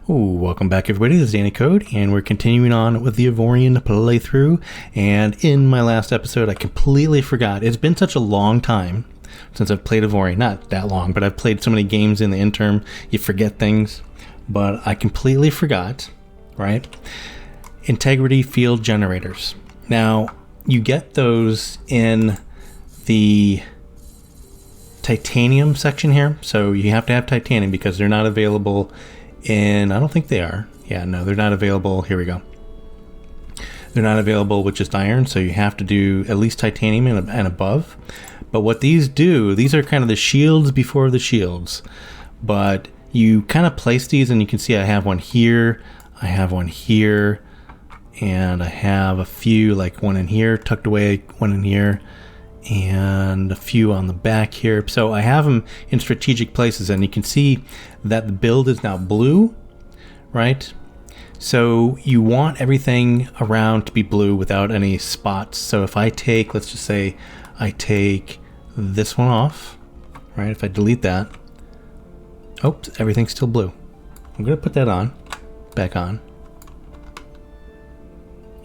Ooh, welcome back everybody, this is DannyCode, and we're continuing on with the Avorion playthrough. And in my last episode I completely forgot. It's been such a long time since I've played Avorion. Not that long, but I've played so many games in the interim, you forget things. But I completely forgot, right? Integrity field generators. Now, you get those in the titanium section here, so you have to have titanium because they're not available in, I don't think they are. Yeah, no, they're not available. Here we go. They're not available with just iron, so you have to do at least titanium and above. But what these do, these are kind of the shields before the shields. But you kind of place these, and you can see I have one here, I have one here, and I have a few, like one in here, tucked away, one in here, and a few on the back here. So I have them in strategic places, and you can see that the build is now blue, right? So you want everything around to be blue without any spots. So if I take, let's just say I take this one off, right? If I delete that, oops, everything's still blue. I'm gonna put that on, back on.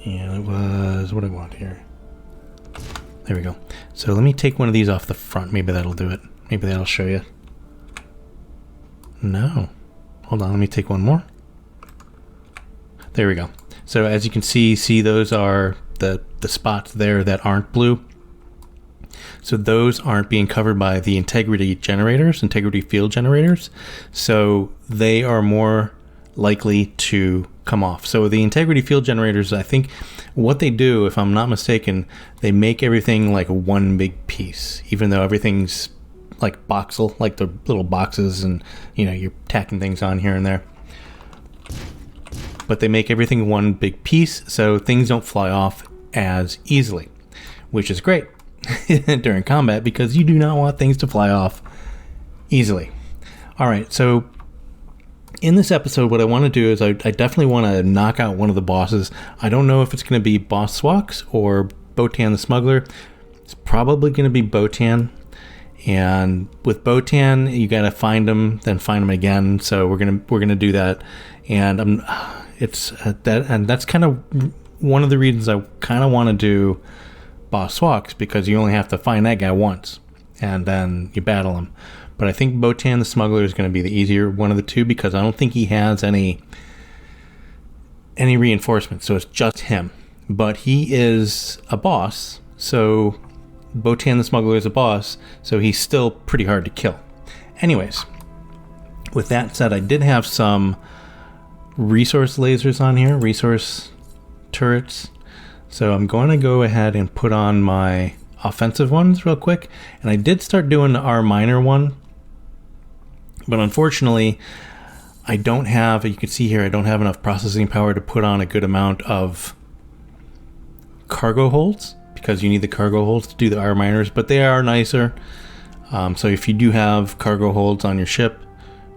And it was, what do I want here? There we go. So let me take one of these off the front. Maybe that'll do it. Maybe that'll show you. No. Hold on, let me take one more. There we go. So as you can see those are the spots there that aren't blue. So those aren't being covered by the integrity generators, integrity field generators. So they are more likely to come off. So the integrity field generators, I think what they do, if I'm not mistaken, they make everything like one big piece, even though everything's like boxel, like the little boxes, and you know, you're tacking things on here and there. But they make everything one big piece, so things don't fly off as easily, which is great during combat because you do not want things to fly off easily. All right, so in this episode, what I want to do is I definitely want to knock out one of the bosses. I don't know if it's going to be Boss Swoks or Bottan the Smuggler. It's probably going to be Bottan. And with Bottan, you got to find him, then find him again. So we're gonna do that. And that's kind of one of the reasons I kind of want to do Boss Swoks, because you only have to find that guy once, and then you battle him. But I think Bottan the Smuggler is going to be the easier one of the two, because I don't think he has any reinforcements, so it's just him. But he is a boss, so Bottan the Smuggler is a boss, so he's still pretty hard to kill. Anyways, with that said, I did have some resource lasers on here, resource turrets. So I'm going to go ahead and put on my offensive ones real quick. And I did start doing the R minor one, but unfortunately I don't have, you can see here, I don't have enough processing power to put on a good amount of cargo holds, because you need the cargo holds to do the R minors, but they are nicer. So if you do have cargo holds on your ship,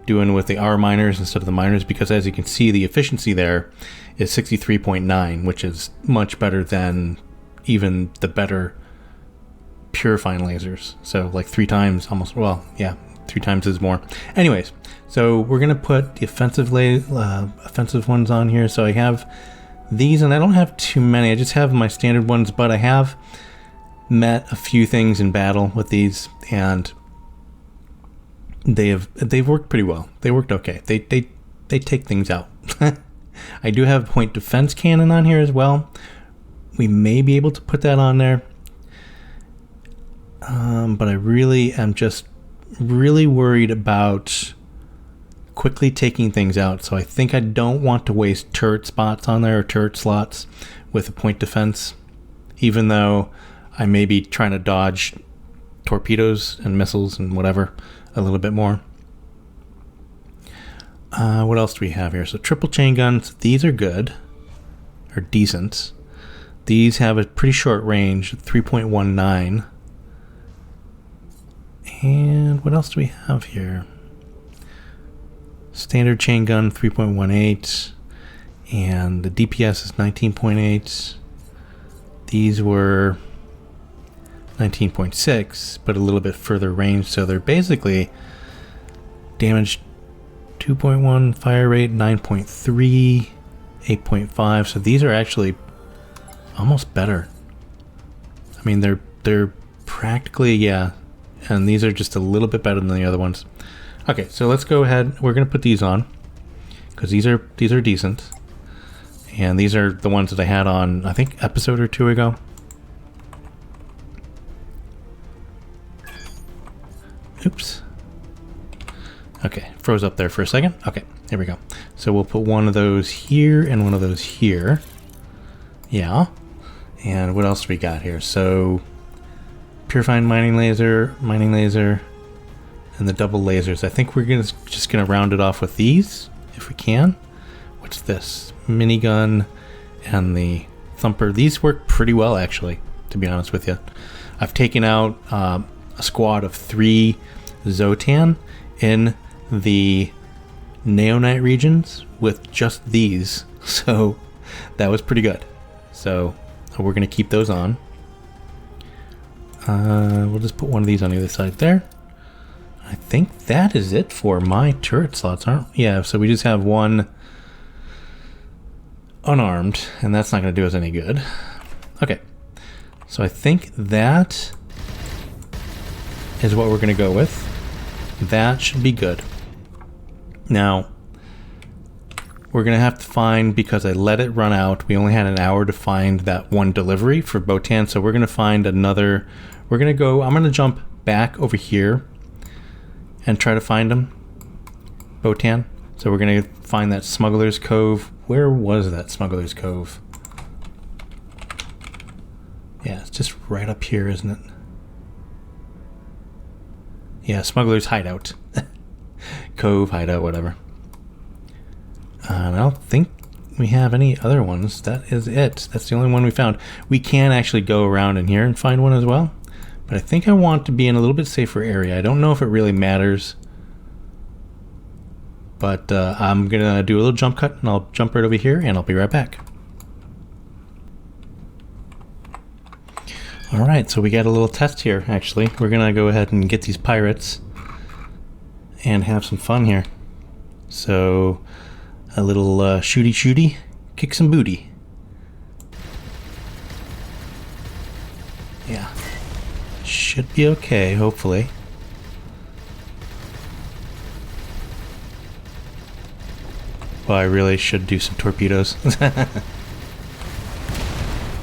doing with the R minors instead of the minors, because as you can see, the efficiency there is 63.9, which is much better than even the better purifying lasers. So like 3 times almost, well, yeah, 3 times is more. Anyways, so we're gonna put the offensive ones on here. So I have these, and I don't have too many. I just have my standard ones, but I have met a few things in battle with these, and they've worked pretty well. They worked okay. They take things out. I do have point defense cannon on here as well. We may be able to put that on there. But I really am just really worried about quickly taking things out. So I think I don't want to waste turret spots on there, or turret slots with a point defense, even though I may be trying to dodge torpedoes and missiles and whatever a little bit more. What else do we have here? So triple chain guns, these are good, or decent. These have a pretty short range, 3.19. And what else do we have here? Standard chain gun, 3.18, and the DPS is 19.8. These were 19.6, but a little bit further range, so they're basically damage 2.1 fire rate, 9.3, 8.5. So these are actually almost better. I mean, they're practically, yeah, and these are just a little bit better than the other ones. Okay, so let's go ahead. We're gonna put these on because these are decent, and these are the ones that I had on, I think, episode or 2 ago. Oops. Okay, froze up there for a second. Okay, here we go. So we'll put one of those here and one of those here. Yeah. And what else do we got here? So, purifying mining laser, and the double lasers. I think we're just gonna round it off with these, if we can. What's this? Minigun and the thumper. These work pretty well, actually, to be honest with you. I've taken out a squad of 3 Zotan in the Neonite regions with just these, so that was pretty good. So we're gonna keep those on. We'll just put one of these on the other side there. I think that is it for my turret slots, aren't we? Yeah, so we just have one unarmed, and that's not gonna do us any good. Okay, so I think that is what we're gonna go with. That should be good. Now, we're gonna have to find, because I let it run out, we only had an hour to find that one delivery for Bottan, so we're gonna find another. I'm gonna jump back over here and try to find him, Bottan. So we're gonna find that Smuggler's Cove. Where was that Smuggler's Cove? Yeah, it's just right up here, isn't it? Yeah, Smuggler's Hideout. Cove, Hideout, whatever. I don't think we have any other ones. That is it. That's the only one we found. We can actually go around in here and find one as well. But I think I want to be in a little bit safer area. I don't know if it really matters. But I'm going to do a little jump cut, and I'll jump right over here, and I'll be right back. Alright, so we got a little test here, actually. We're going to go ahead and get these pirates and have some fun here. So, a little shooty, kick some booty. Yeah. Should be okay, hopefully. Well, I really should do some torpedoes.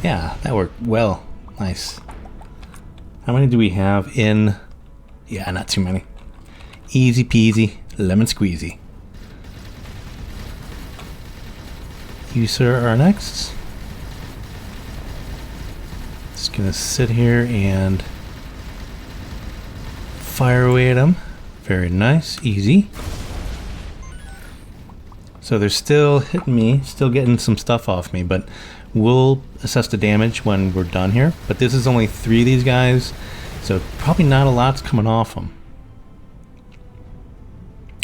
Yeah, that worked well. Nice. How many do we have in? Yeah, not too many. Easy peasy, lemon squeezy. You, sir, are next. Just gonna sit here and fire away at him. Very nice, easy. So they're still hitting me, still getting some stuff off me, but we'll assess the damage when we're done here. But this is only 3 of these guys, so probably not a lot's coming off them.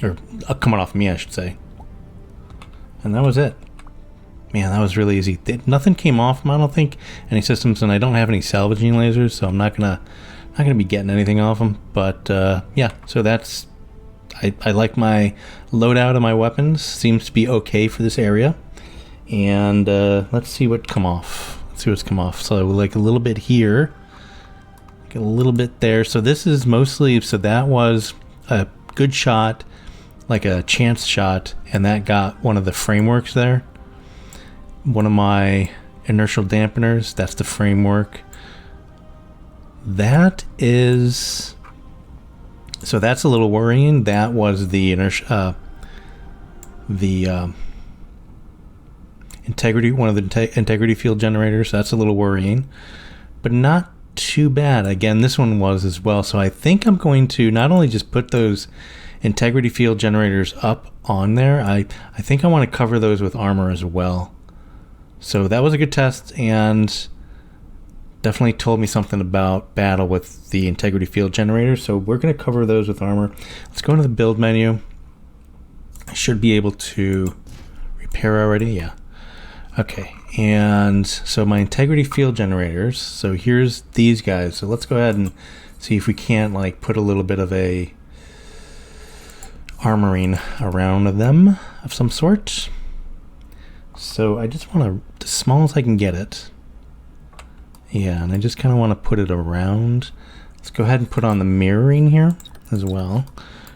Or coming off me, I should say. And that was it. Man, that was really easy. Nothing came off them, I don't think, any systems, and I don't have any salvaging lasers, so I'm not gonna be getting anything off them. But yeah, so that's. I like my loadout of my weapons. Seems to be okay for this area. And let's see what come off. Let's see what's come off. So like a little bit here, like a little bit there. So this is mostly. So that was a good shot, like a chance shot, and that got one of the frameworks there. One of my inertial dampeners. That's the framework. That is. So that's a little worrying. That was the inertia, integrity, one of the integrity field generators. That's a little worrying, but not too bad. Again, this one was as well. So I think I'm going to not only just put those integrity field generators up on there. I think I want to cover those with armor as well. So that was a good test, and definitely told me something about battle with the integrity field generator. So we're going to cover those with armor. Let's go into the build menu. I should be able to repair already. Yeah. Okay. And so my integrity field generators. So here's these guys. So let's go ahead and see if we can't like put a little bit of a armoring around them of some sort. So I just want to, as small as I can get it. Yeah, and I just kind of want to put it around. Let's go ahead and put on the mirroring here as well,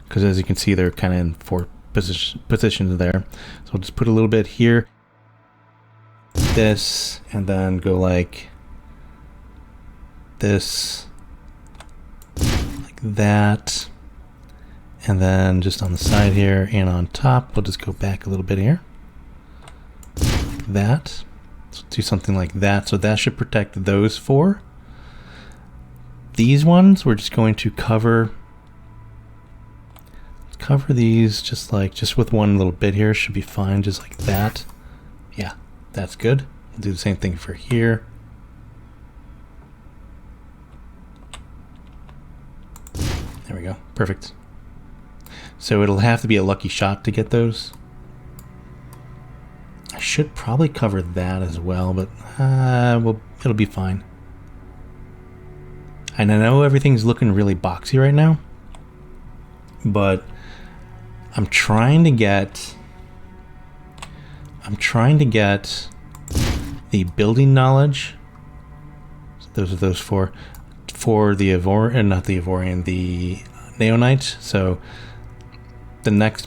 because as you can see, they're kind of in 4 positions there. So I'll just put a little bit here, this, and then go like this, like that, and then just on the side here and on top, we'll just go back a little bit here, like that. So do something like that. So that should protect those 4. These ones, we're just going to cover these just with one little bit here. Should be fine, just like that. Yeah, that's good. We'll do the same thing for here. There we go, perfect. So it'll have to be a lucky shot to get those. I should probably cover that as well, but well, it'll be fine. And I know everything's looking really boxy right now, but I'm trying to get the building knowledge. So those are those 4 for the Avorion, not the Avorion, the Neonite. So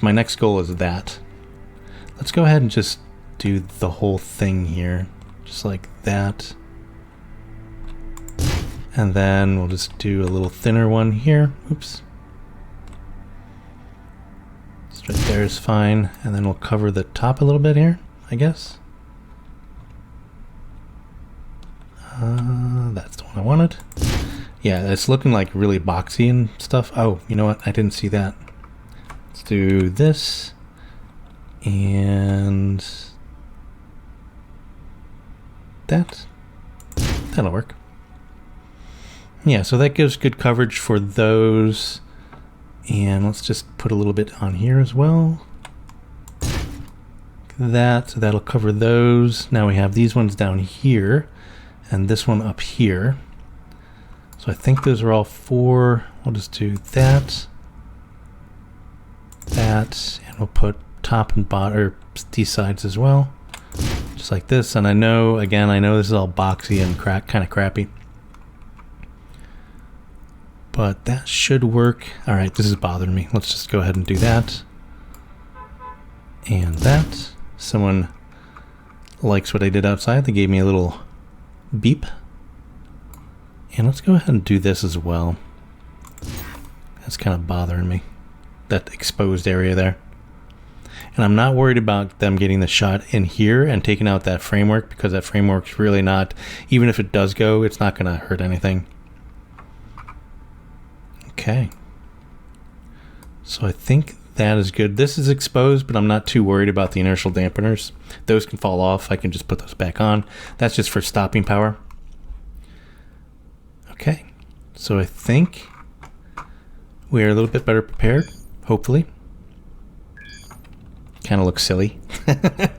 my next goal is that. Let's go ahead and just do the whole thing here, just like that. And then we'll just do a little thinner one here. Oops. Right there is fine, and then we'll cover the top a little bit here, I guess. That's the one I wanted. Yeah, it's looking like really boxy and stuff. Oh, you know what? I didn't see that. Let's do this, and that. That'll work. Yeah, so that gives good coverage for those. And let's just put a little bit on here as well. That, so that'll cover those. Now we have these ones down here and this one up here. So I think those are all 4. We'll just do that, that, and we'll put top and bottom, or these sides as well, just like this. And I know, again, I know this is all boxy and kind of crappy, but that should work. All right, this is bothering me. Let's just go ahead and do that. And that. Someone likes what I did outside. They gave me a little beep. And let's go ahead and do this as well. That's kind of bothering me, that exposed area there. And I'm not worried about them getting the shot in here and taking out that framework, because that framework's really not, even if it does go, it's not going to hurt anything. Okay, so I think that is good. This is exposed, but I'm not too worried about the inertial dampeners. Those can fall off. I can just put those back on. That's just for stopping power. Okay, so I think we are a little bit better prepared, hopefully. Kind of looks silly. But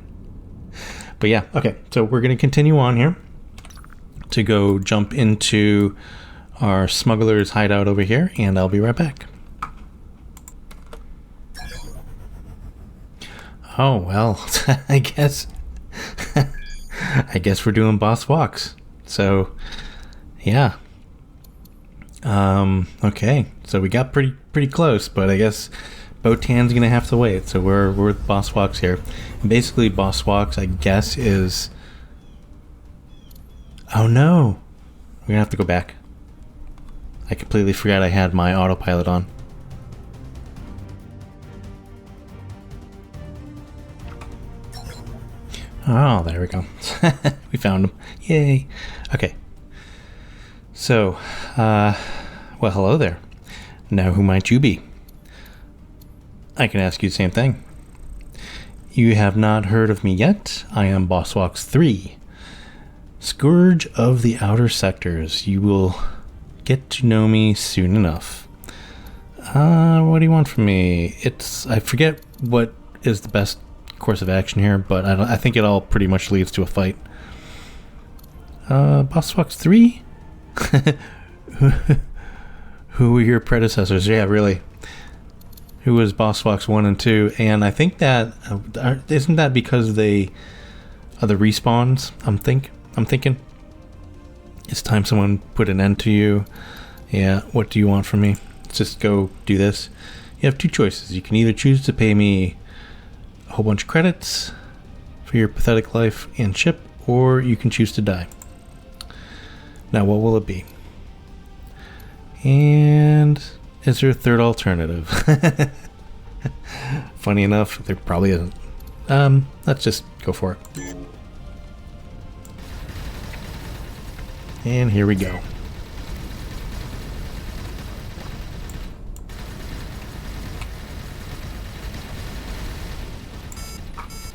yeah, okay, so we're going to continue on here to go jump into our smuggler's hideout over here, and I'll be right back. Oh, well, I guess we're doing Boss Swoks. So, yeah. Okay, so we got pretty close, but I guess Bottan's gonna have to wait. So we're with Boss Swoks here. And basically, Boss Swoks, I guess, is... Oh no! We're gonna have to go back. I completely forgot I had my autopilot on. Oh, there we go. We found him. Yay. Okay. So, well, hello there. Now who might you be? I can ask you the same thing. You have not heard of me yet. I am Boss Swoks 3. Scourge of the Outer Sectors. You will get to know me soon enough. What do you want from me? I forget what is the best course of action here, but I think it all pretty much leads to a fight. Boss Swoks 3? Who were your predecessors? Yeah, really. who was Boss Swoks 1 and 2, and I think that isn't that because they are the respawns. I'm thinking it's time someone put an end to you. Yeah, what do you want from me? Let's just go do this. You have two choices. You can either choose to pay me a whole bunch of credits for your pathetic life and ship, or you can choose to die. Now, what will it be? And is there a third alternative? Funny enough, there probably isn't. Let's just go for it. And here we go.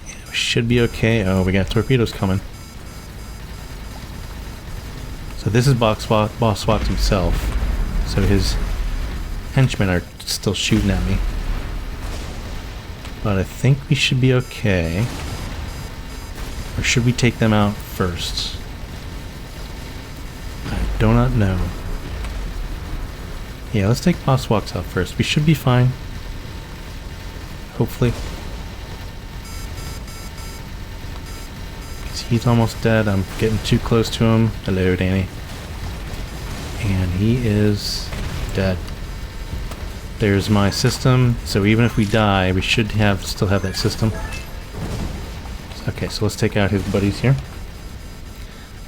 Yeah, we should be okay. Oh, we got torpedoes coming. So this is Boss Swoks himself. So his henchmen are still shooting at me. But I think we should be okay. Or should we take them out first? I do not know. Yeah, let's take Boss Swoks out first. We should be fine. Hopefully. He's almost dead. I'm getting too close to him. Hello, Danny. And he is dead. There's my system. So even if we die, we should still have that system. Okay, so let's take out his buddies here.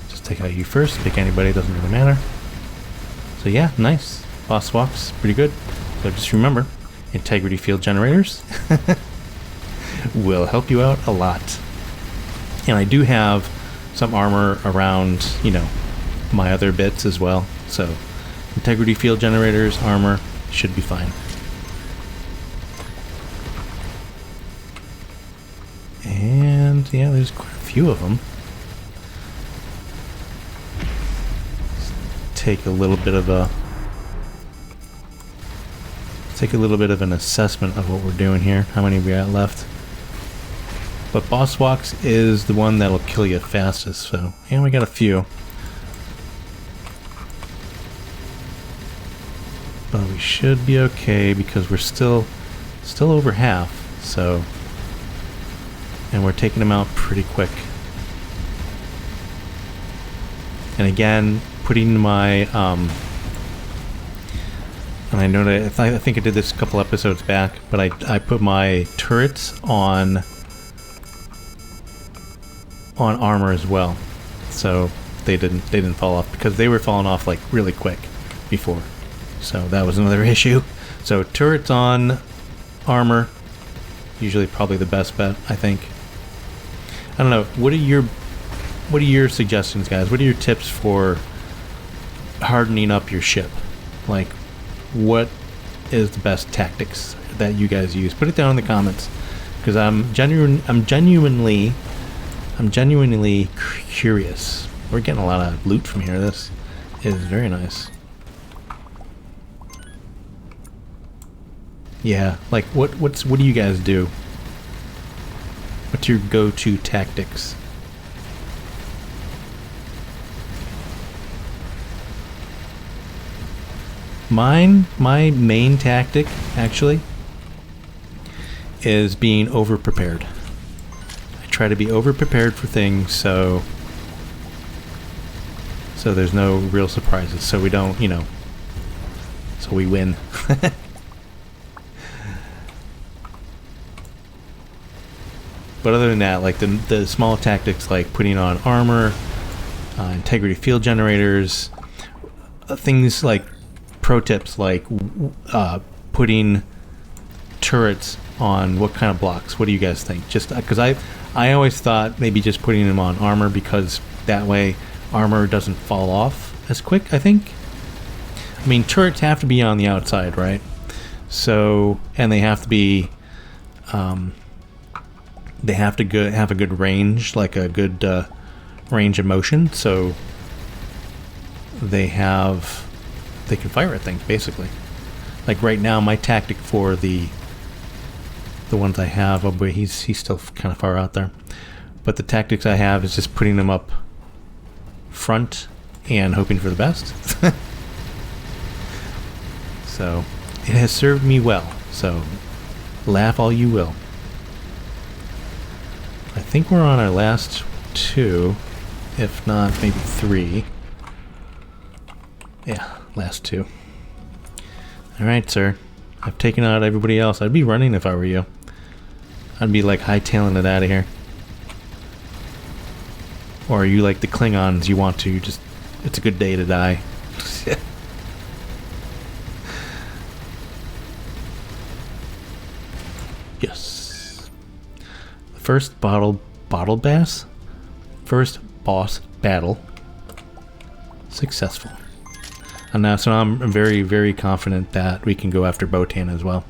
Just take out you first. Pick anybody, doesn't really matter. So yeah, nice. Boss Swoks, pretty good. So just remember, integrity field generators will help you out a lot. And I do have some armor around, you know, my other bits as well. So integrity field generators, armor, should be fine. And yeah, there's quite a few of them. Let's take a little bit of an assessment of what we're doing here. How many we got left? But Boss Swoks is the one that'll kill you fastest, so yeah, we got a few. But we should be okay because we're still over half, so, and we're taking them out pretty quick. And again, putting my and I know that I think I did this a couple episodes back, but I put my turrets on armor as well, so they didn't fall off because they were falling off like really quick before. So that was another issue. So turrets on armor, usually probably the best bet, I think. I don't know. What are your suggestions, guys? What are your tips for hardening up your ship? Like, what is the best tactics that you guys use? Put it down in the comments, because I'm genuinely curious. We're getting a lot of loot from here. This is very nice. Yeah, like what do you guys do? What's your go-to tactics? My main tactic actually is being over-prepared. I try to be over-prepared for things so there's no real surprises, so we don't, you know, so we win. But other than that, like the small tactics like putting on armor, integrity field generators, things like pro tips like putting turrets on what kind of blocks. What do you guys think? Just because I always thought maybe just putting them on armor, because that way armor doesn't fall off as quick, I think. I mean, turrets have to be on the outside, right? So, and they have to be they have to have a good range, like a good range of motion, so they can fire at things, basically. Like right now, my tactic for the ones I have, oh boy, he's still kind of far out there, but the tactics I have is just putting them up front and hoping for the best. So it has served me well. So Laugh all you will. I think we're on our last 2, if not maybe 3. Yeah, last 2. Alright, sir. I've taken out everybody else. I'd be running if I were you. I'd be like hightailing it out of here. Or are you like the Klingons, you want to just... It's a good day to die. Yes. First bottle bass? First boss battle. Successful. And now, so I'm very, very confident that we can go after Bottan as well.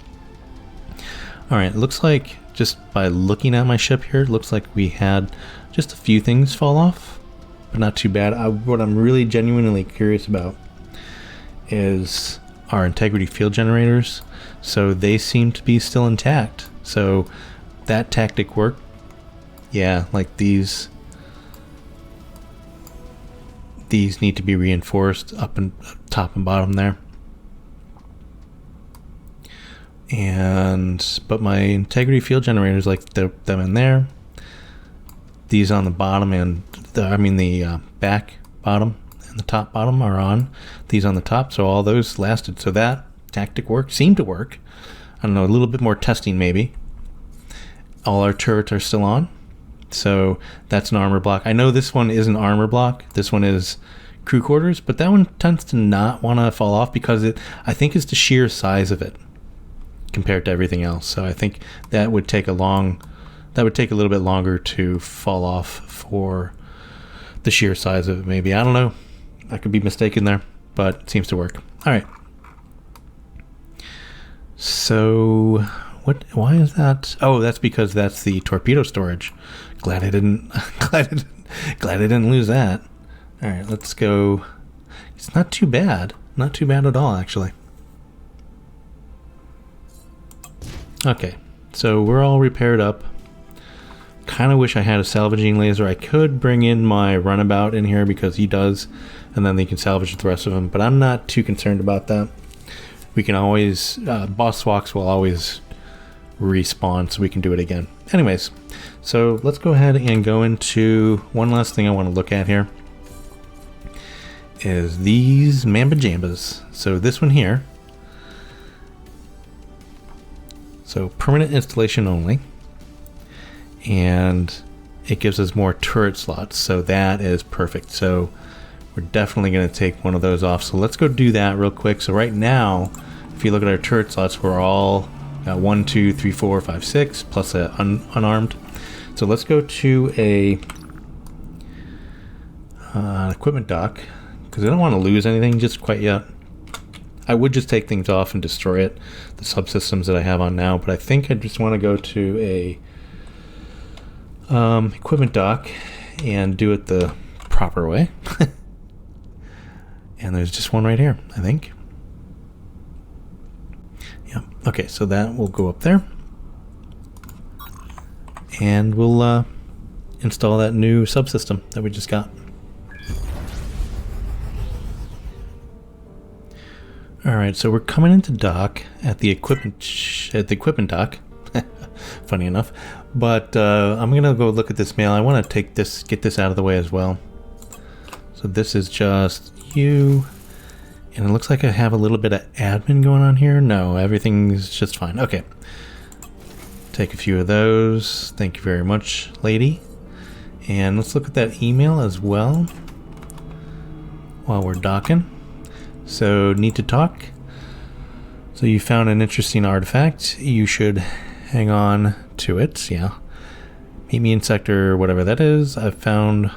Alright, it looks like, just by looking at my ship here, it looks like we had just a few things fall off, but not too bad. What I'm really genuinely curious about is our integrity field generators. So they seem to be still intact. So that tactic worked. Yeah, like these need to be reinforced up top and bottom there. But my integrity field generators, like them in there. These on the bottom and the back bottom and the top bottom are on. These on the top, so all those lasted. So that tactic seemed to work. I don't know, a little bit more testing maybe. All our turrets are still on. So that's an armor block. I know this one isn't armor block. This one is crew quarters, but that one tends to not want to fall off because I think it's the sheer size of it compared to everything else. So I think that would take a little bit longer to fall off for the sheer size of it maybe. I don't know. I could be mistaken there, but it seems to work. All right. So why is that? Oh, that's because that's the torpedo storage. Glad I didn't lose that. All right, let's go. It's not too bad. Not too bad at all, actually. Okay, so we're all repaired up. Kind of wish I had a salvaging laser. I could bring in my runabout in here because he does, and then they can salvage the rest of them, but I'm not too concerned about that. We can always, Boss Swoks will always respawn, so we can do it again. Anyways, so let's go ahead and go into one last thing I want to look at here. Is these Mamba Jambas. So this one here. So permanent installation only. And it gives us more turret slots. So that is perfect. So we're definitely going to take one of those off. So let's go do that real quick. So right now, if you look at our turret slots, we're all got 1, 2, 3, 4, 5, 6 plus a unarmed. So let's go to a equipment dock. Because I don't want to lose anything just quite yet. I would just take things off and destroy it, the subsystems that I have on now, but I think I just want to go to a equipment dock and do it the proper way. And there's just one right here, I think. Yeah, okay, so that will go up there. And we'll install that new subsystem that we just got. Alright, so we're coming into dock at the equipment dock. Funny enough. But I'm gonna go look at this mail. I want to get this out of the way as well. So this is just you. And it looks like I have a little bit of admin going on here. No, everything's just fine. Okay. Take a few of those. Thank you very much, lady. And let's look at that email as well while we're docking. So, need to talk. So you found an interesting artifact. You should hang on to it. Yeah. Meet me in sector whatever that is. I've found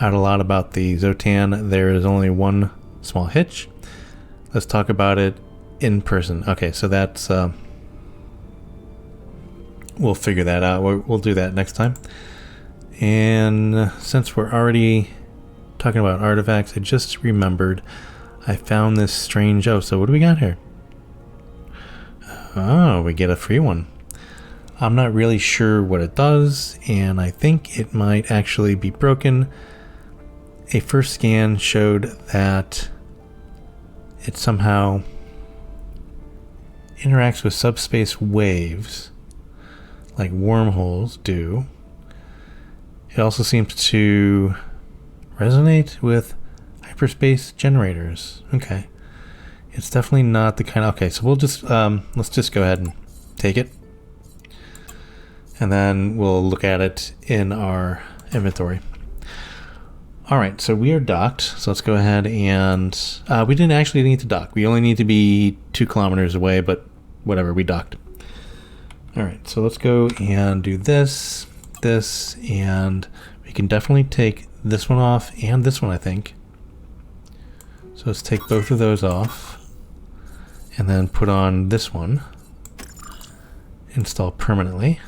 out a lot about the Zotan. There is only one small hitch. Let's talk about it in person. Okay, so that's... we'll figure that out. We'll do that next time. And since we're already talking about artifacts, I just remembered... I found this strange... Oh, so what do we got here? Oh, we get a free one. I'm not really sure what it does, and I think it might actually be broken. A first scan showed that it somehow interacts with subspace waves like wormholes do. It also seems to resonate with hyperspace generators. Okay. It's definitely not the kind of... Okay, so we'll just... let's just go ahead and take it. And then we'll look at it in our inventory. Alright, so we are docked. So let's go ahead and... we didn't actually need to dock. We only need to be 2 kilometers away, but whatever, we docked. Alright, so let's go and do this, and we can definitely take this one off and this one, I think. So let's take both of those off. And then put on this one. Install permanently.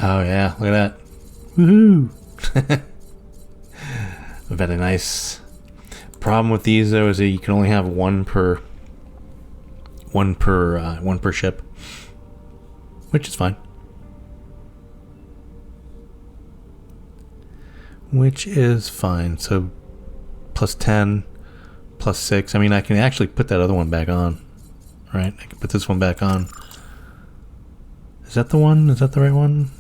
Oh yeah, look at that. Woohoo! Very nice. Problem with these though is that you can only have one per ship, which is fine. So plus 10, plus 6. I mean, I can actually put that other one back on, right? I can put this one back on. Is that the one? Is that the right one?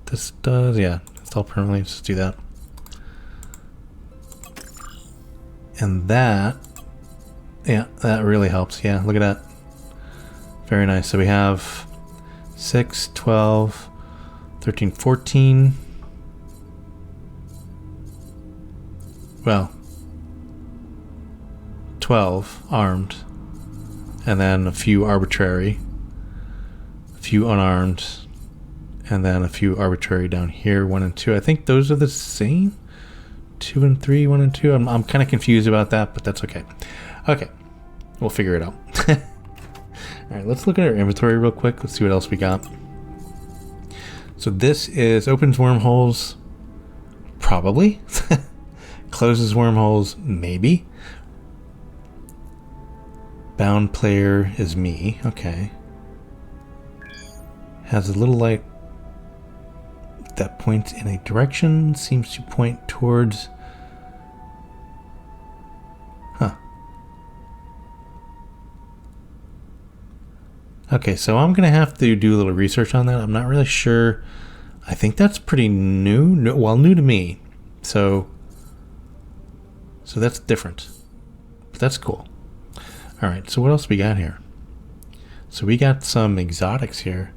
This does, yeah. Install permanently. Let's do that. And that, yeah, that really helps. Yeah, look at that. Very nice. So we have 6, 12, 13, 14. Well, 12 armed, and then a few arbitrary, a few unarmed, and then a few arbitrary down here, 1 and 2. I think those are the same. 2 and 3, 1 and 2. I'm kind of confused about that, but that's okay. Okay, we'll figure it out. All right, let's look at our inventory real quick. Let's see what else we got. So this is opens wormholes, probably. Closes wormholes, maybe. Bound player is me. Okay. Has a little light that points in a direction. Seems to point towards... Huh. Okay, so I'm going to have to do a little research on that. I'm not really sure. I think that's pretty new. Well, new to me. So that's different. But that's cool. Alright, so what else we got here? So we got some exotics here.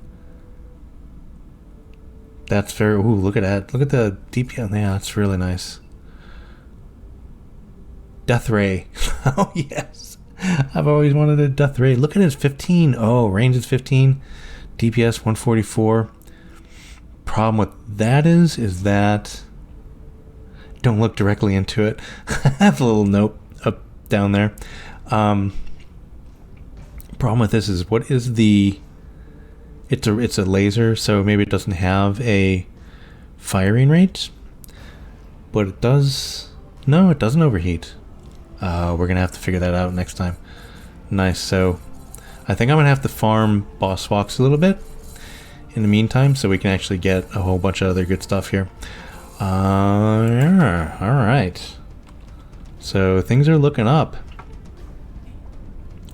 That's very... Ooh, look at that. Look at the DPI. Yeah, that's really nice. Death Ray. Oh, yes. I've always wanted a Death Ray. Look at it, 15. Oh, range is 15. DPS 144. Problem with that is that... Don't look directly into it. I have a little note up down there. Problem with this is, what is the... It's a laser, so maybe it doesn't have a firing rate, but it does... No, it doesn't overheat. We're gonna have to figure that out next time. Nice. So I think I'm gonna have to farm Boss Swoks a little bit in the meantime, so we can actually get a whole bunch of other good stuff here. Yeah, all right. So things are looking up.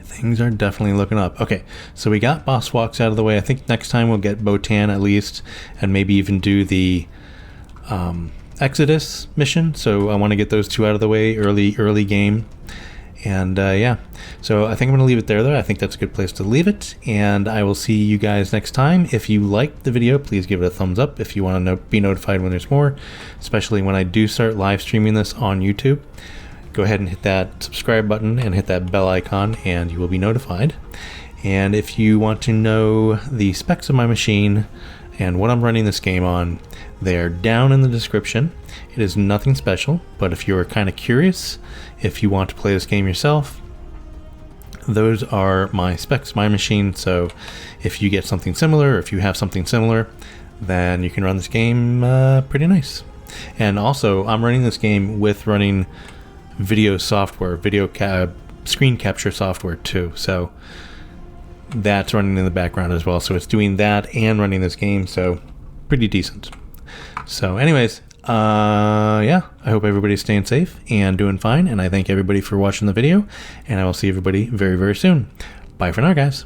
Things are definitely looking up. Okay, so we got Boss Swoks out of the way. I think next time we'll get Bottan at least, and maybe even do the Exodus mission. So I want to get those 2 out of the way early game. And yeah, so I think I'm going to leave it there, though. I think that's a good place to leave it, and I will see you guys next time. If you liked the video, please give it a thumbs up if you want to be notified when there's more, especially when I do start live streaming this on YouTube. Go ahead and hit that subscribe button and hit that bell icon, and you will be notified. And if you want to know the specs of my machine and what I'm running this game on, they're down in the description. It is nothing special, but if you're kind of curious, if you want to play this game yourself, those are my specs, my machine. So if you get something similar, or if you have something similar, then you can run this game pretty nice. And also, I'm running this game with running video software, screen capture software too. So that's running in the background as well. So it's doing that and running this game. So pretty decent. So anyways, Yeah, I hope everybody's staying safe and doing fine, and I thank everybody for watching the video, and I will see everybody very, very soon. Bye for now, guys.